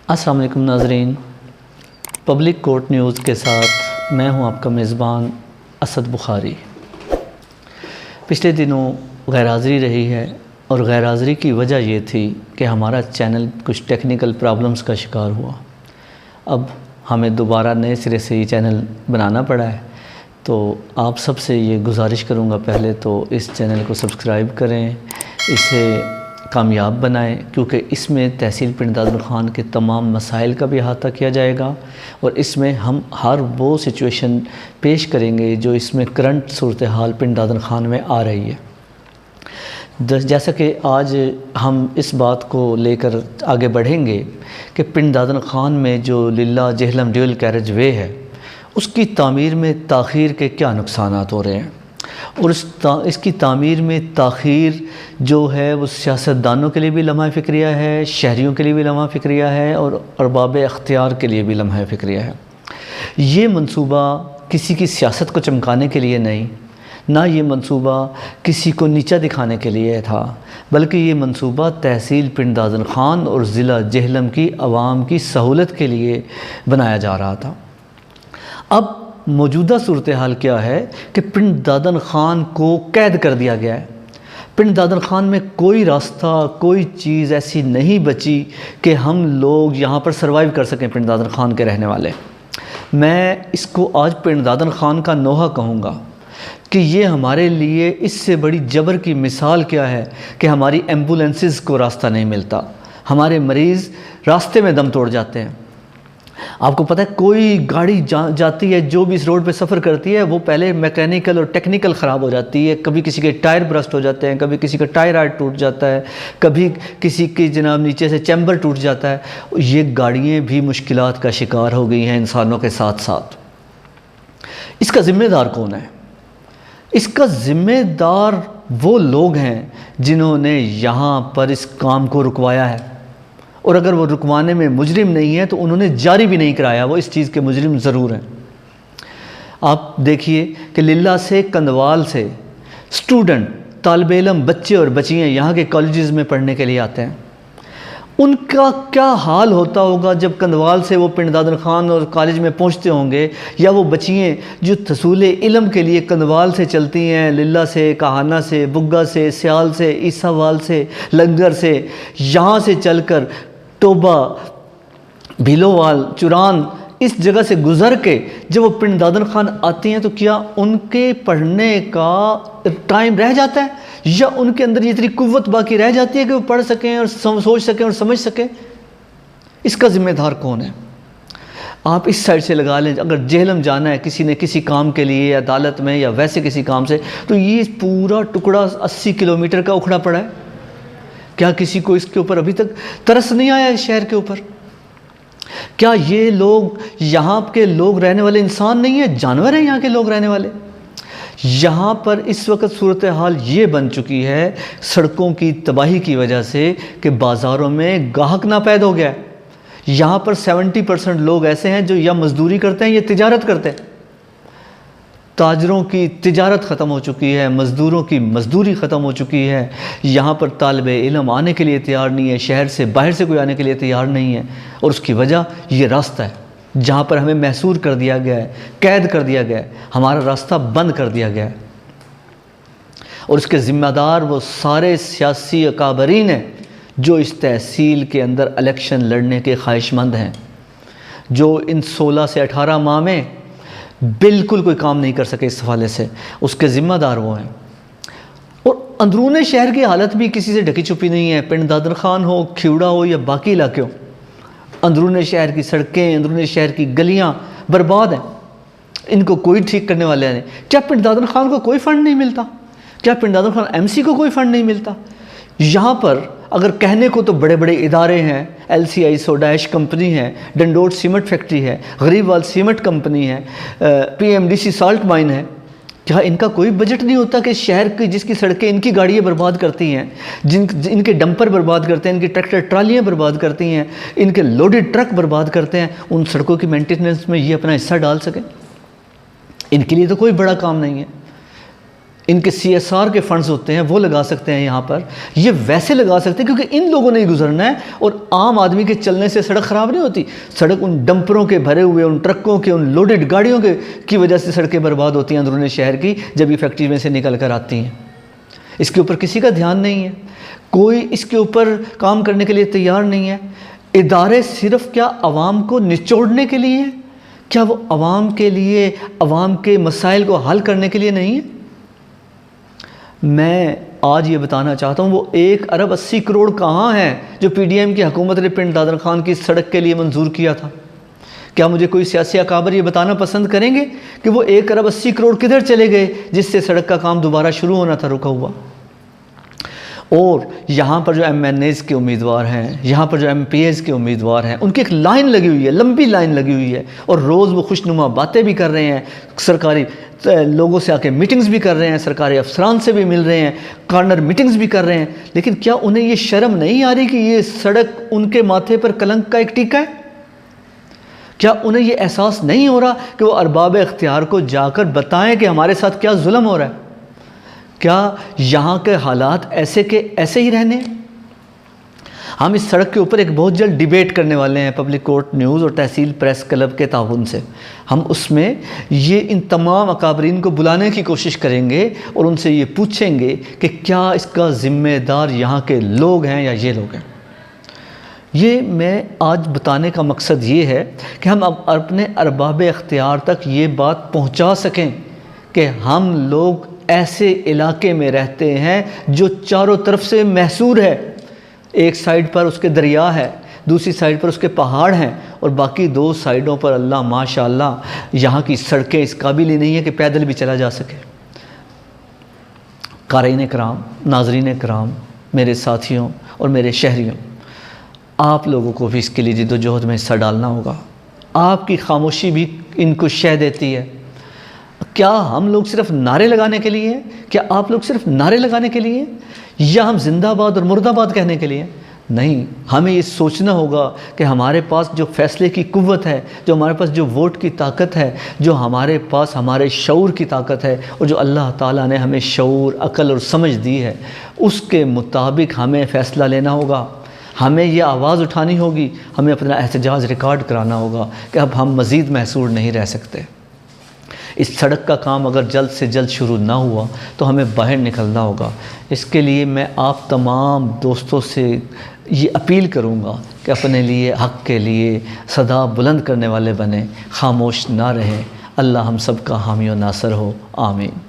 السلام علیکم ناظرین، پبلک کورٹ نیوز کے ساتھ میں ہوں آپ کا میزبان اسد بخاری۔ پچھلے دنوں غیر حاضری رہی ہے اور غیر حاضری کی وجہ یہ تھی کہ ہمارا چینل کچھ ٹیکنیکل پرابلمز کا شکار ہوا۔ اب ہمیں دوبارہ نئے سرے سے یہ چینل بنانا پڑا ہے، تو آپ سب سے یہ گزارش کروں گا، پہلے تو اس چینل کو سبسکرائب کریں، اسے کامیاب بنائیں، کیونکہ اس میں تحصیل پنڈ دادن خان کے تمام مسائل کا بھی احاطہ کیا جائے گا، اور اس میں ہم ہر وہ سچویشن پیش کریں گے جو اس میں کرنٹ صورتحال پنڈ دادن خان میں آ رہی ہے۔ جیسا کہ آج ہم اس بات کو لے کر آگے بڑھیں گے کہ پنڈ دادن خان میں جو للہ جہلم ڈیول کیریج وے ہے، اس کی تعمیر میں تاخیر کے کیا نقصانات ہو رہے ہیں، اور اس کی تعمیر میں تاخیر جو ہے وہ سیاستدانوں کے لیے بھی لمحہ فکریہ ہے، شہریوں کے لیے بھی لمحہ فکریہ ہے، اور ارباب اختیار کے لیے بھی لمحہ فکریہ ہے۔ یہ منصوبہ کسی کی سیاست کو چمکانے کے لیے نہیں، نہ یہ منصوبہ کسی کو نیچا دکھانے کے لیے تھا، بلکہ یہ منصوبہ تحصیل پنڈ دادن خان اور ضلع جہلم کی عوام کی سہولت کے لیے بنایا جا رہا تھا۔ اب موجودہ صورتحال کیا ہے کہ پنڈ دادن خان کو قید کر دیا گیا ہے۔ پنڈ دادن خان میں کوئی راستہ، کوئی چیز ایسی نہیں بچی کہ ہم لوگ یہاں پر سروائیو کر سکیں، پنڈ دادن خان کے رہنے والے۔ میں اس کو آج پنڈ دادن خان کا نوحہ کہوں گا کہ یہ ہمارے لیے اس سے بڑی جبر کی مثال کیا ہے کہ ہماری ایمبولینسز کو راستہ نہیں ملتا، ہمارے مریض راستے میں دم توڑ جاتے ہیں۔ آپ کو پتہ ہے کوئی گاڑی جاتی ہے جو بھی اس روڈ پہ سفر کرتی ہے، وہ پہلے میکینیکل اور ٹیکنیکل خراب ہو جاتی ہے، کبھی کسی کے ٹائر برسٹ ہو جاتے ہیں، کبھی کسی کا ٹائر آرٹ ٹوٹ جاتا ہے، کبھی کسی کی جناب نیچے سے چیمبر ٹوٹ جاتا ہے۔ یہ گاڑیاں بھی مشکلات کا شکار ہو گئی ہیں انسانوں کے ساتھ ساتھ۔ اس کا ذمہ دار کون ہے؟ اس کا ذمہ دار وہ لوگ ہیں جنہوں نے یہاں پر اس کام کو رکوایا ہے، اور اگر وہ رکوانے میں مجرم نہیں ہے تو انہوں نے جاری بھی نہیں کرایا، وہ اس چیز کے مجرم ضرور ہیں۔ آپ دیکھیے کہ للہ سے کندوال سے اسٹوڈنٹ، طالب علم، بچے اور بچیاں یہاں کے کالجز میں پڑھنے کے لیے آتے ہیں۔ ان کا کیا حال ہوتا ہوگا جب کندوال سے وہ پنڈ دادن خان اور کالج میں پہنچتے ہوں گے، یا وہ بچیاں جو حصول علم کے لیے کندوال سے چلتی ہیں، للہ سے، کہانہ سے، بگا سے، سیال سے، عیسیٰ وال سے، لنگر سے، یہاں سے چل کر ٹوبہ، بھیلووال، چوران، اس جگہ سے گزر کے جب وہ پنڈ دادن خان آتی ہیں، تو کیا ان کے پڑھنے کا ٹائم رہ جاتا ہے، یا ان کے اندر یہ اتنی قوت باقی رہ جاتی ہے کہ وہ پڑھ سکیں اور سوچ سکیں اور سمجھ سکیں؟ اس کا ذمہ دار کون ہے؟ آپ اس سائڈ سے لگا لیں، اگر جہلم جانا ہے کسی نے کسی کام کے لیے، عدالت میں یا ویسے کسی کام سے، تو یہ پورا ٹکڑا 80 کلومیٹر کا اکھڑا پڑا ہے۔ کیا کسی کو اس کے اوپر ابھی تک ترس نہیں آیا اس شہر کے اوپر؟ کیا یہ لوگ یہاں کے لوگ رہنے والے انسان نہیں ہیں، جانور ہیں یہاں کے لوگ رہنے والے؟ یہاں پر اس وقت صورتحال یہ بن چکی ہے سڑکوں کی تباہی کی وجہ سے کہ بازاروں میں گاہک ناپید ہو گیا ہے۔ یہاں پر 70% لوگ ایسے ہیں جو یا مزدوری کرتے ہیں یا تجارت کرتے ہیں۔ تاجروں کی تجارت ختم ہو چکی ہے، مزدوروں کی مزدوری ختم ہو چکی ہے، یہاں پر طالب علم آنے کے لیے تیار نہیں ہے، شہر سے باہر سے کوئی آنے کے لیے تیار نہیں ہے، اور اس کی وجہ یہ راستہ ہے جہاں پر ہمیں محصور کر دیا گیا ہے، قید کر دیا گیا ہے، ہمارا راستہ بند کر دیا گیا ہے، اور اس کے ذمہ دار وہ سارے سیاسی اکابرین ہیں جو اس تحصیل کے اندر الیکشن لڑنے کے خواہش مند ہیں، جو ان 16 سے 18 ماہ میں بالکل کوئی کام نہیں کر سکے اس حوالے سے، اس کے ذمہ دار وہ ہیں۔ اور اندرون شہر کی حالت بھی کسی سے ڈھکی چھپی نہیں ہے، پنڈ دادن خان ہو، کھیوڑا ہو یا باقی علاقے ہو، اندرون شہر کی سڑکیں، اندرون شہر کی گلیاں برباد ہیں، ان کو کوئی ٹھیک کرنے والے نہیں۔ کیا پنڈ دادن خان کو کوئی فنڈ نہیں ملتا؟ کیا پنڈ دادن خان MC کو کوئی فنڈ نہیں ملتا؟ یہاں پر اگر کہنے کو تو بڑے بڑے ادارے ہیں، LCI سوڈا ایش کمپنی ہے، ڈنڈوٹ سیمنٹ فیکٹری ہے، غریب وال سیمنٹ کمپنی ہے، PMDC سالٹ مائن ہے، کیا ان کا کوئی بجٹ نہیں ہوتا کہ شہر کی جس کی سڑکیں ان کی گاڑیاں برباد کرتی ہیں، ان کے ڈمپر برباد کرتے ہیں، ان کی ٹریکٹر ٹرالیاں برباد کرتی ہیں، ان کے لوڈڈ ٹرک برباد کرتے ہیں، ان سڑکوں کی مینٹیننس میں یہ اپنا حصہ ڈال سکیں؟ ان کے لیے تو کوئی بڑا کام نہیں ہے۔ ان کے CSR کے فنڈز ہوتے ہیں وہ لگا سکتے ہیں یہاں پر، یہ ویسے لگا سکتے ہیں کیونکہ ان لوگوں نے ہی گزرنا ہے، اور عام آدمی کے چلنے سے سڑک خراب نہیں ہوتی. سڑک ان ڈمپروں کے بھرے ہوئے، ان ٹرکوں کے، ان لوڈڈ گاڑیوں کی وجہ سے سڑکیں برباد ہوتی ہیں اندرون شہر کی جب یہ فیکٹری میں سے نکل کر آتی ہیں. اس کے اوپر کسی کا دھیان نہیں ہے، کوئی اس کے اوپر کام کرنے کے لیے تیار نہیں ہے. ادارے صرف کیا عوام کو نچوڑنے کے لیے ہیں؟ کیا وہ عوام کے لیے، عوام کے مسائل کو حل کرنے کے لیے نہیں ہے؟ میں آج یہ بتانا چاہتا ہوں وہ 1 ارب 80 کروڑ کہاں ہیں جو PDM کی حکومت نے پنڈ دادر خان کی سڑک کے لیے منظور کیا تھا؟ کیا مجھے کوئی سیاسی اکابر یہ بتانا پسند کریں گے کہ وہ 1 ارب 80 کروڑ کدھر چلے گئے جس سے سڑک کا کام دوبارہ شروع ہونا تھا رکا ہوا؟ اور یہاں پر جو MNAs کے امیدوار ہیں، یہاں پر جو MPAs کے امیدوار ہیں، ان کی ایک لائن لگی ہوئی ہے، لمبی لائن لگی ہوئی ہے، اور روز وہ خوشنما باتیں بھی کر رہے ہیں، سرکاری لوگوں سے آ کے میٹنگز بھی کر رہے ہیں، سرکاری افسران سے بھی مل رہے ہیں، کارنر میٹنگز بھی کر رہے ہیں. لیکن کیا انہیں یہ شرم نہیں آ رہی کہ یہ سڑک ان کے ماتھے پر کلنک کا ایک ٹیکہ ہے؟ کیا انہیں یہ احساس نہیں ہو رہا کہ وہ ارباب اختیار کو جا کر بتائیں کہ ہمارے ساتھ کیا ظلم ہو رہا ہے؟ کیا یہاں کے حالات ایسے کے ایسے ہی رہنے ہیں؟ ہم اس سڑک کے اوپر ایک بہت جلد ڈیبیٹ کرنے والے ہیں پبلک کورٹ نیوز اور تحصیل پریس کلب کے تعاون سے. ہم اس میں یہ ان تمام اکابرین کو بلانے کی کوشش کریں گے اور ان سے یہ پوچھیں گے کہ کیا اس کا ذمہ دار یہاں کے لوگ ہیں یا یہ لوگ ہیں. یہ میں آج بتانے کا مقصد یہ ہے کہ ہم اب اپنے ارباب اختیار تک یہ بات پہنچا سکیں کہ ہم لوگ ایسے علاقے میں رہتے ہیں جو چاروں طرف سے محصور ہے. ایک سائیڈ پر اس کے دریا ہے، دوسری سائیڈ پر اس کے پہاڑ ہیں، اور باقی 2 سائیڈوں پر اللہ ماشاءاللہ یہاں کی سڑکیں اس قابل ہی نہیں ہے کہ پیدل بھی چلا جا سکے. قارئین کرام، ناظرین کرام، میرے ساتھیوں اور میرے شہریوں، آپ لوگوں کو بھی اس کے لیے جد و جہد میں حصہ ڈالنا ہوگا. آپ کی خاموشی بھی ان کو شہ دیتی ہے. کیا ہم لوگ صرف نعرے لگانے کے لیے ہیں؟ کیا آپ لوگ صرف نعرے لگانے کے لیے ہیں؟ یا ہم زندہ باد اور مردہ باد کہنے کے لیے؟ نہیں، ہمیں یہ سوچنا ہوگا کہ ہمارے پاس جو فیصلے کی قوت ہے، جو ہمارے پاس جو ووٹ کی طاقت ہے، جو ہمارے پاس ہمارے شعور کی طاقت ہے، اور جو اللہ تعالیٰ نے ہمیں شعور، عقل اور سمجھ دی ہے، اس کے مطابق ہمیں فیصلہ لینا ہوگا. ہمیں یہ آواز اٹھانی ہوگی، ہمیں اپنا احتجاج ریکارڈ کرانا ہوگا کہ اب ہم مزید محصور نہیں رہ سکتے. اس سڑک کا کام اگر جلد سے جلد شروع نہ ہوا تو ہمیں باہر نکلنا ہوگا. اس کے لیے میں آپ تمام دوستوں سے یہ اپیل کروں گا کہ اپنے لیے، حق کے لیے صدا بلند کرنے والے بنیں، خاموش نہ رہیں. اللہ ہم سب کا حامی و ناصر ہو. آمین.